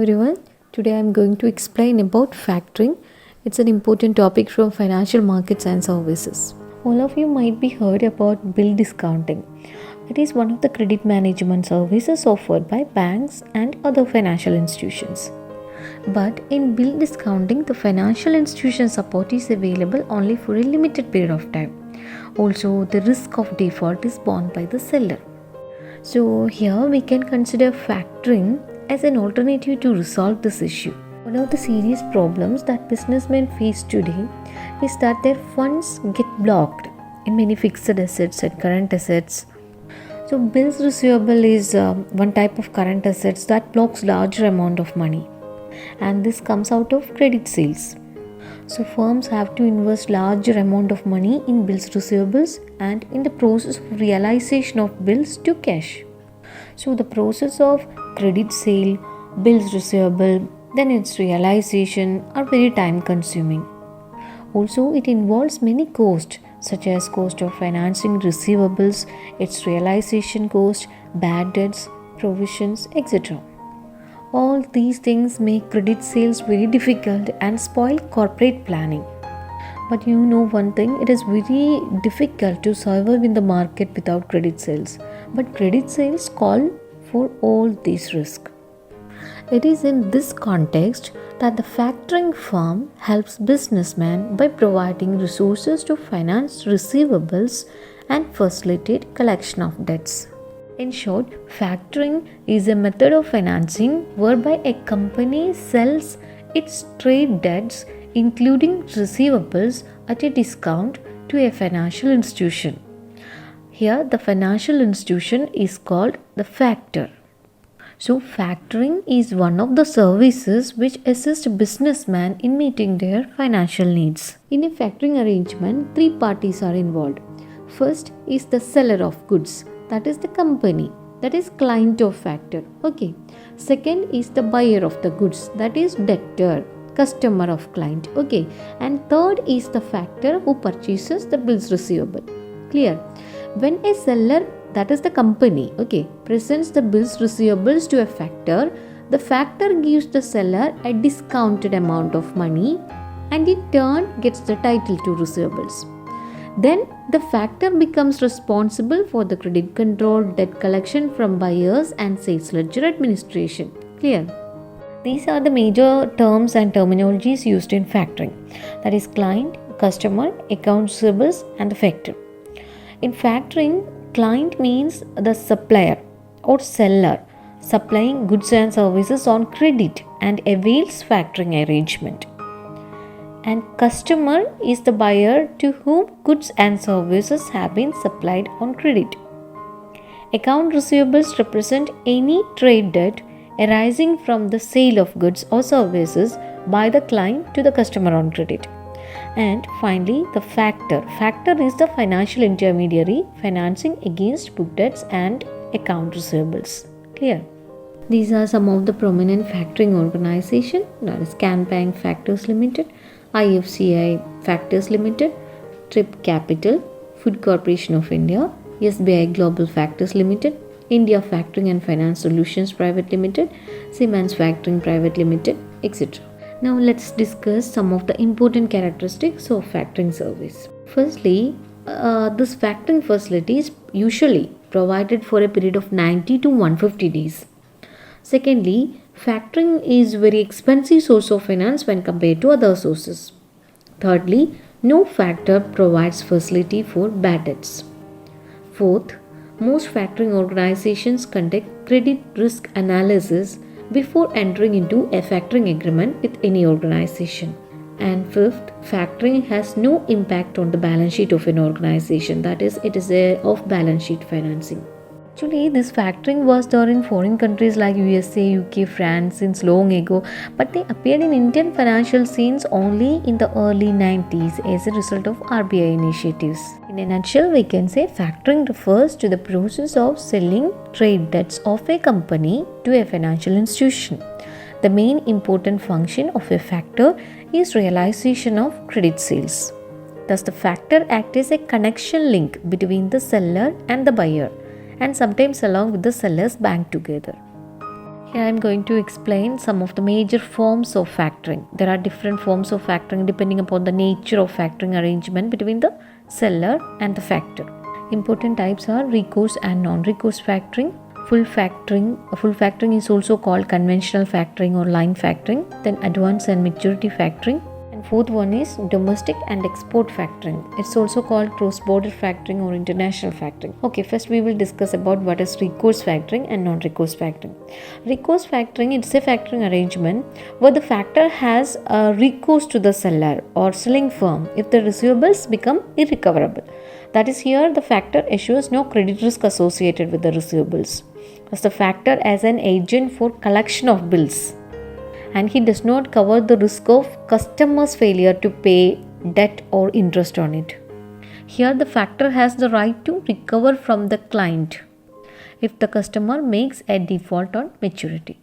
Hello everyone. Today I am going to explain about factoring. It's an important topic from financial markets and services. All of you might be heard about bill discounting. It is one of the credit management services offered by banks and other financial institutions. But in bill discounting, the financial institution support is available only for a limited period of time. Also, the risk of default is borne by the seller. So here we can consider factoring as an alternative to resolve this issue. One of the serious problems that businessmen face today is that their funds get blocked in many fixed assets and current assets. So bills receivable is one type of current assets that blocks larger amount of money, and this comes out of credit sales. So firms have to invest larger amount of money in bills receivables and in the process of realization of bills to cash. So the process of credit sale, bills receivable, then its realization are very time consuming. Also, it involves many costs such as cost of financing receivables, its realization cost, bad debts, provisions, etc. All these things make credit sales very difficult and spoil corporate planning. But you know one thing, it is very difficult to survive in the market without credit sales. But credit sales call for all these risks. It is in this context that the factoring firm helps businessmen by providing resources to finance receivables and facilitate collection of debts. In short, factoring is a method of financing whereby a company sells its trade debts, including receivables, at a discount to a financial institution. Here, the financial institution is called the factor. So, factoring is one of the services which assist businessmen in meeting their financial needs. In a factoring arrangement, three parties are involved. First is the seller of goods, that is the company, that is client of factor. Okay. Second is the buyer of the goods, that is debtor, customer of client. Okay. And third is the factor who purchases the bills receivable. Clear? When a seller, that is the company, okay, presents the bills receivables to a factor, the factor gives the seller a discounted amount of money and in turn gets the title to receivables. Then the factor becomes responsible for the credit control, debt collection from buyers and sales ledger administration. Clear? These are the major terms and terminologies used in factoring, that is client, customer, account receivables and the factor. In factoring, client means the supplier or seller supplying goods and services on credit and avails factoring arrangement. And customer is the buyer to whom goods and services have been supplied on credit. Account receivables represent any trade debt arising from the sale of goods or services by the client to the customer on credit. And finally, the factor. Factor is the financial intermediary financing against book debts and account receivables. Clear? These are some of the prominent factoring organizations, that is Can Bank Factors Limited, IFCI Factors Limited, Trip Capital, Food Corporation of India, SBI Global Factors Limited, India Factoring and Finance Solutions Private Limited, Siemens Factoring Private Limited, etc. Now let's discuss some of the important characteristics of factoring service. Firstly, this factoring facility is usually provided for a period of 90 to 150 days. Secondly, factoring is very expensive source of finance when compared to other sources. Thirdly, no factor provides facility for bad debts. Fourth, most factoring organizations conduct credit risk analysis before entering into a factoring agreement with any organization. And fifth, factoring has no impact on the balance sheet of an organization, that is, it is a off-balance sheet financing. Actually, this factoring was there in foreign countries like USA, UK, France since long ago, but they appeared in Indian financial scenes only in the early 90s as a result of RBI initiatives. In a nutshell, we can say factoring refers to the process of selling trade debts of a company to a financial institution. The main important function of a factor is realization of credit sales. Thus, the factor acts as a connection link between the seller and the buyer, and sometimes along with the seller's bank together. Here I am going to explain some of the major forms of factoring. There are different forms of factoring depending upon the nature of factoring arrangement between the seller and the factor. Important types are recourse and non-recourse factoring. Full factoring is also called conventional factoring or line factoring. Then advance and maturity factoring. And fourth one is domestic and export factoring. It's also called cross-border factoring or international factoring. Okay, first we will discuss about what is recourse factoring and non-recourse factoring. Recourse factoring, it's a factoring arrangement where the factor has a recourse to the seller or selling firm if the receivables become irrecoverable. That is, here the factor assures no credit risk associated with the receivables, as the factor as an agent for collection of bills, and he does not cover the risk of customer's failure to pay debt or interest on it. Here the factor has the right to recover from the client if the customer makes a default on maturity.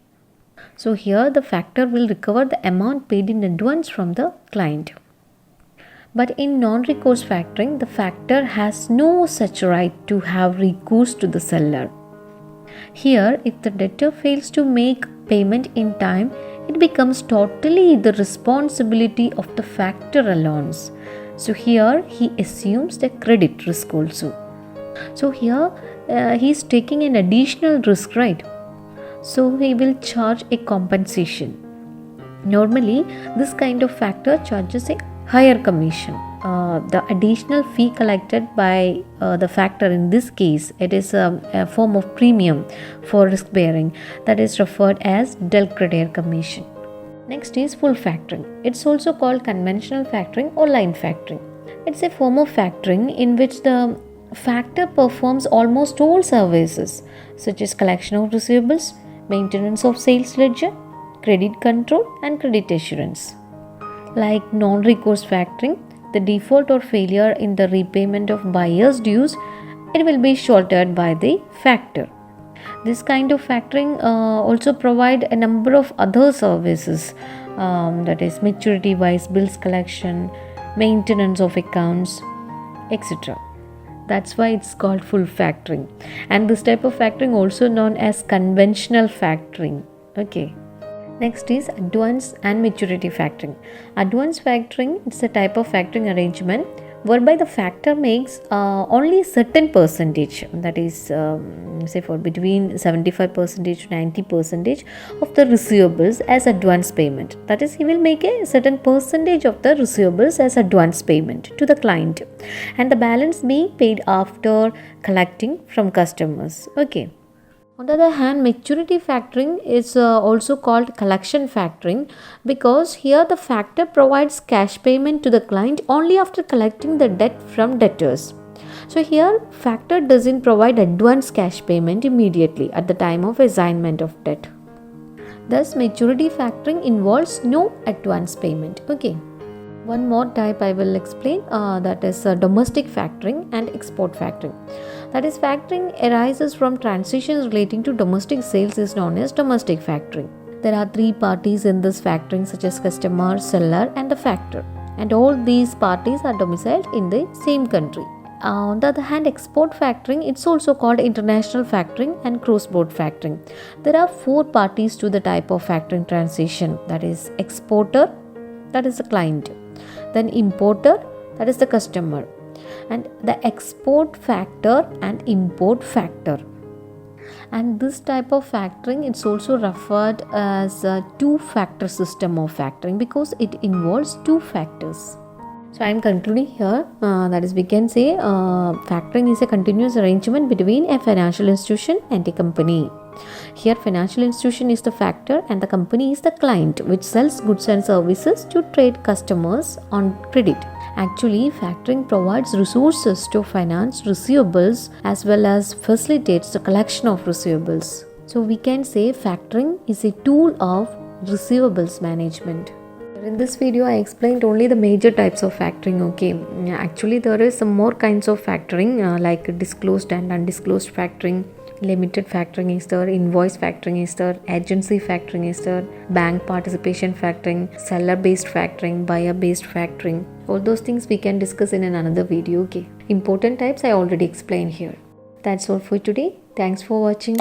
So here the factor will recover the amount paid in advance from the client. But in non-recourse factoring, the factor has no such right to have recourse to the seller. Here, if the debtor fails to make payment in time, it becomes totally the responsibility of the factor alone. So here he assumes the credit risk also. So here he is taking an additional risk, right? So he will charge a compensation. Normally, this kind of factor charges a higher commission. The additional fee collected by the factor, in this case it is a form of premium for risk bearing, that is referred as del creditor commission. Next is full factoring. It's also called conventional factoring or line factoring. It's a form of factoring in which the factor performs almost all services such as collection of receivables, maintenance of sales ledger, credit control and credit assurance. Like non-recourse factoring, the default or failure in the repayment of buyer's dues, it will be shouldered by the factor. This kind of factoring also provide a number of other services, that is maturity wise bills collection, maintenance of accounts, etc. That's why it's called full factoring. And this type of factoring also known as conventional factoring. Okay. Next is advance and maturity factoring. Advance factoring, it's a type of factoring arrangement whereby the factor makes only certain percentage, that is say for between 75% to 90% of the receivables as advance payment. That is, he will make a certain percentage of the receivables as advance payment to the client, and the balance being paid after collecting from customers. Okay. On the other hand, maturity factoring is also called collection factoring because here the factor provides cash payment to the client only after collecting the debt from debtors. So here factor doesn't provide advance cash payment immediately at the time of assignment of debt. Thus, maturity factoring involves no advance payment. Okay. One more type I will explain, that is domestic factoring and export factoring. That is, factoring arises from transactions relating to domestic sales is known as domestic factoring. There are three parties in this factoring such as customer, seller and the factor, and all these parties are domiciled in the same country. On the other hand, export factoring, it's also called international factoring and cross-border factoring. There are four parties to the type of factoring transaction, that is exporter, that is the client, then importer, that is the customer, and the export factor and import factor. And this type of factoring, it's also referred as a two-factor system of factoring because it involves two factors. So I am concluding here, that is, we can say factoring is a continuous arrangement between a financial institution and a company. Here financial institution is the factor and the company is the client which sells goods and services to trade customers on credit. Actually, factoring provides resources to finance receivables as well as facilitates the collection of receivables. So we can say factoring is a tool of receivables management. In this video, I explained only the major types of factoring. Okay, actually there is some more kinds of factoring like disclosed and undisclosed factoring, limited factoring is there, invoice factoring is there, agency factoring is there, bank participation factoring, seller based factoring, buyer based factoring. All those things we can discuss in another video. Okay, important types I already explained here. That's all for today. Thanks for watching.